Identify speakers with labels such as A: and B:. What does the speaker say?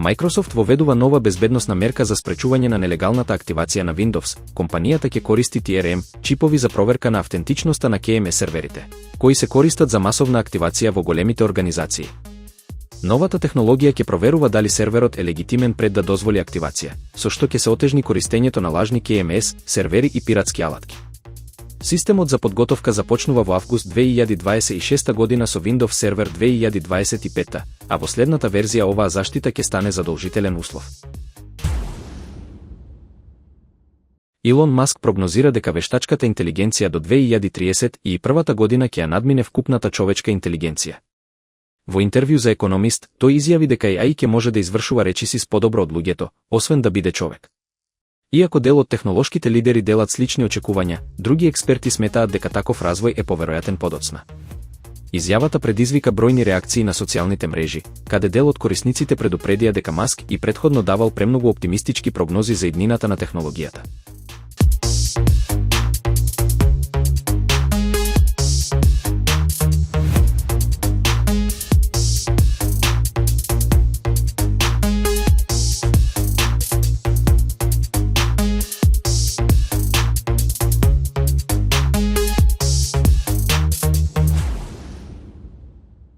A: Microsoft воведува нова безбедносна мерка за спречување на нелегалната активација на Windows. Компанијата ќе користи TRM чипови за проверка на автентичноста на KMS серверите, кои се користат за масовна активација во големите организации. Новата технологија ќе проверува дали серверот е легитимен пред да дозволи активација, со што ќе се отежни користењето на лажни KMS сервери и пиратски алатки. Системот за подготовка започнува во август 2026 година со Windows Server 2025, а во следната верзија оваа заштита ќе стане задолжителен услов. Илон Маск прогнозира дека вештачката интелигенција до 2031 година ќе ја надмине вкупната човечка интелигенција. Во интервју за Економист, тој изјави дека AI ќе може да извршува речиси сподобро од луѓето, освен да биде човек. Иако дел од технолошките лидери делат слични очекувања, други експерти сметаат дека таков развој е поверојатен подоцна. Изјавата предизвика бројни реакции на социјалните мрежи, каде дел од корисниците предупредија дека Маск и претходно давал премногу оптимистички прогнози за иднината на технологијата.